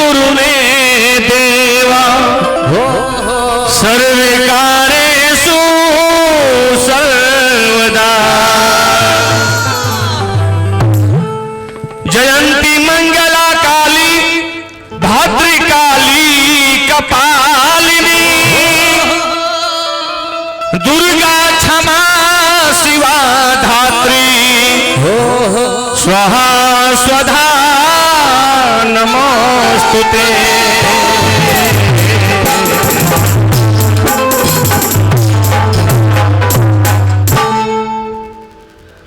गुरु ने देवा सर्वकारेषु सर्वदा जयंती मंगला काली भद्रकाली कपालिनी दुर्गा क्षमा शिवा धात्री स्वाहा स्वधा नमोस्तुते।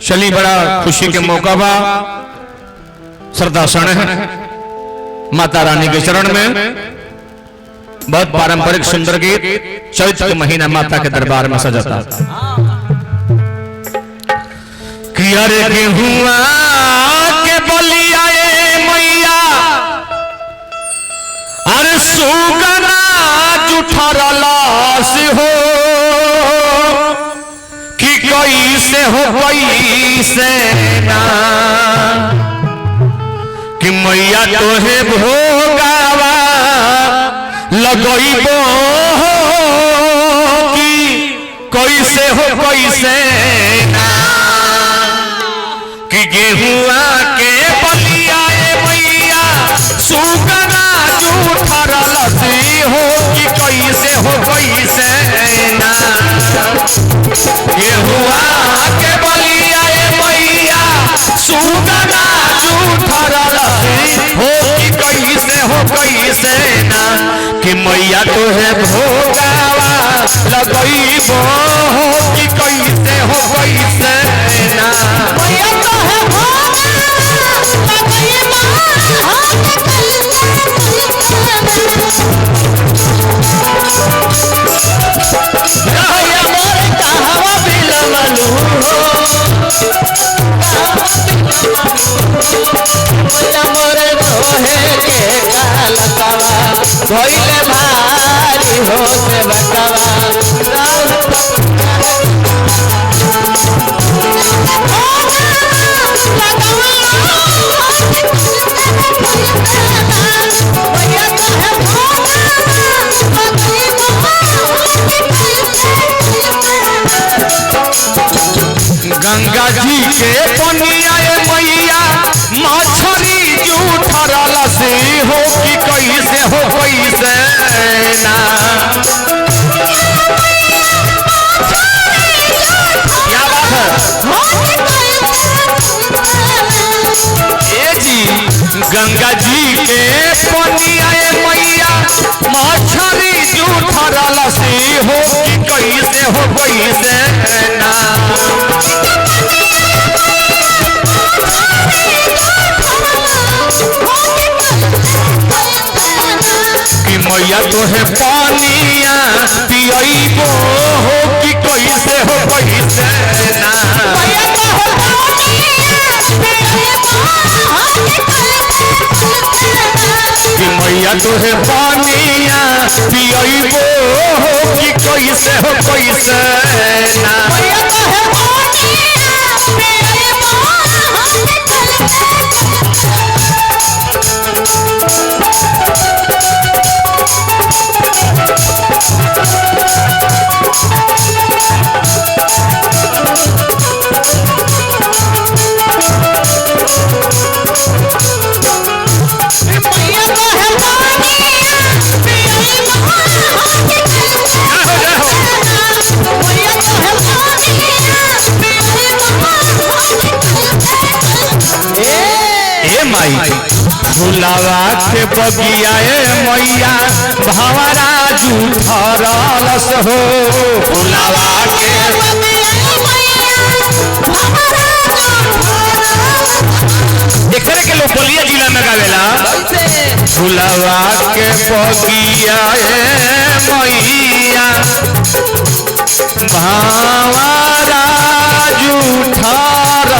चलिए बड़ा खुशी के मौका बा श्रद्धा क्षण है माता रानी के चरण में बहुत पारंपरिक सुंदर गीत चैत्र के महीना माता के दरबार में सजाता कि अरे गेहुआ के बलिया मैया अरे सुगना जुठरलास हो कि कैसे हो कैसे ना कि मैया तोहे भोगावा लगइबो कि कैसे हो कैसे ना कि गेहुआ के बलिया मैया सुगना जुठरलसी हो कि कैसे हो कैसे ना गेहुआ के बलिया मैया सुगना जुठरलसी हो कि कैसे हो कैसे ना कि मैया तोहे भोगावा लगइबो कि कैसे हो कैसे ना मैया तोहे भोगावा लगइबो राया मोर कहवा बिलवलू मैया मोर तोहे के कालकावा भइले भारी हो से बकवा गंगा जी के पनिया मैया मछरी जूठरलसी हो कि कैसे हो कैसे ना क्या बात है जी गंगा जी के पनिया मैया मछरी जूठरलसी हो कि कैसे हो कैसे ना कि मैया तोहे पानिया पियबो हो कि कैसे हो कैसे ना कि मैया तोहे पानिया पियबो हो कि कैसे हो कैसे ना फुलावा के बगिया मैया भंवरा जूठरलस हो फुलावा के एकरे के लोग बलिया जिला में गावेला फुलावा के बगिया मैया भंवरा जूठरलस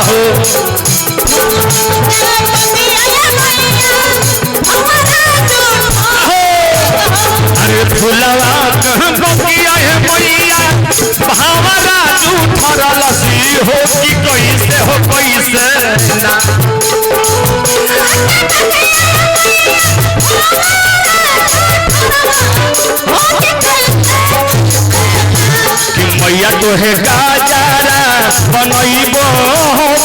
हो अरे फुलवा बगिया मैया भंवरा जूठरलसी हो कि कैसे हो कैसे ना मैया तो है गाजारा बनइबो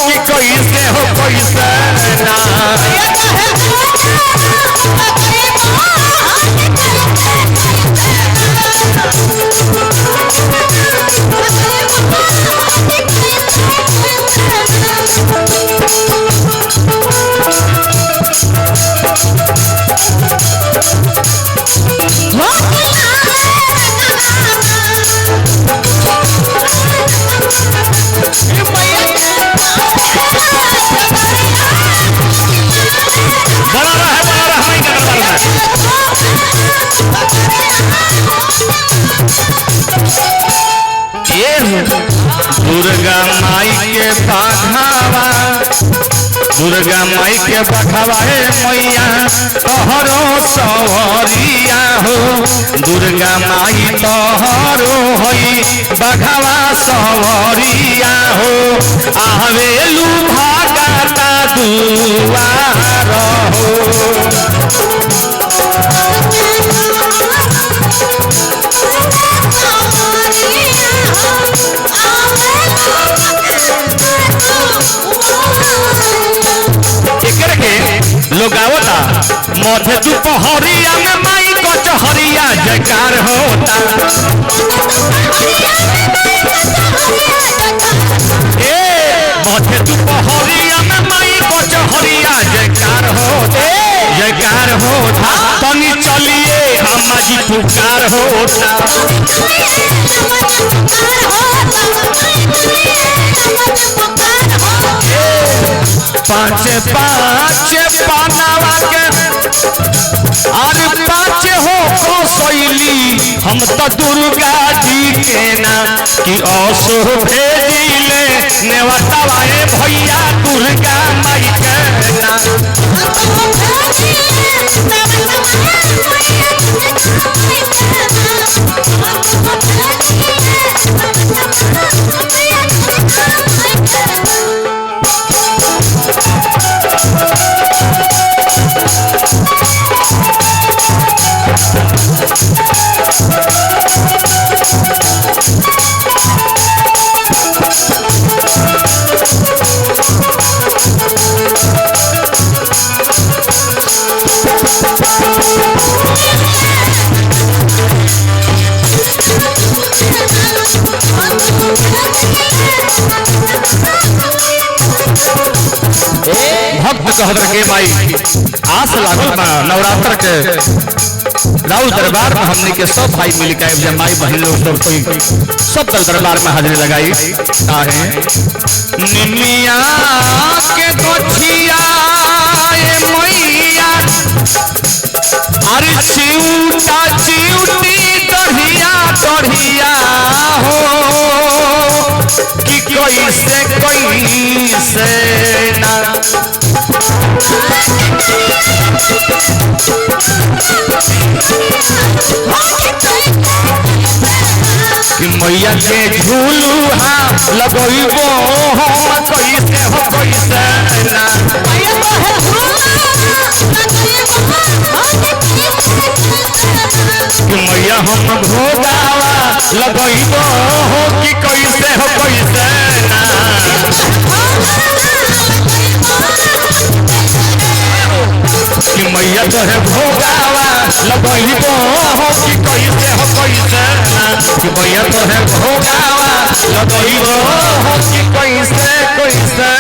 कि कैसे हो कैसे ना दुर्गा माई के बघावा दुर्गा माई के बघावा हे मैया तोहरो सवरिया हो दुर्गा माई तोहरो होई बघावा सवरिया हो आवेलू भागता दुआर हो लोग आवता मध्य दोपहरिया में माई कचहरिया जयकार होता मध्य दोपहरिया में माई कचहरिया जयकार होता तनी चलिए अम्मा जी पुकार होता पाँच पानावा के अरे पाँच हो कसैली हम तो दुर्गा जी के ना कि असो भेजिले नेवतावा भैया दुर्गा माई के ना कहतर के माई आस लागल बा नवरात्र के राउल दरबार में हमने के सब भाई मिल के माई बहन लोग सब कोई सब दरबार में हाजिरी लगाई काहे निमिया के गोछिया ए मैया अरे चिउटा चिउटी दढ़िया दढ़िया हो कि कैसे ना कि मैया के झूलुहा लगइबो हम कैसे हो कैसे ना कि मैया हम भोगावा लगइबो हो कि कैसे हो कैसे ना कि मैया तो है भोगावा लगइबो हो कि कैसे हो कैसे ना कि मैया तो है भोगावा लगइबो हो कि कैसे कैसे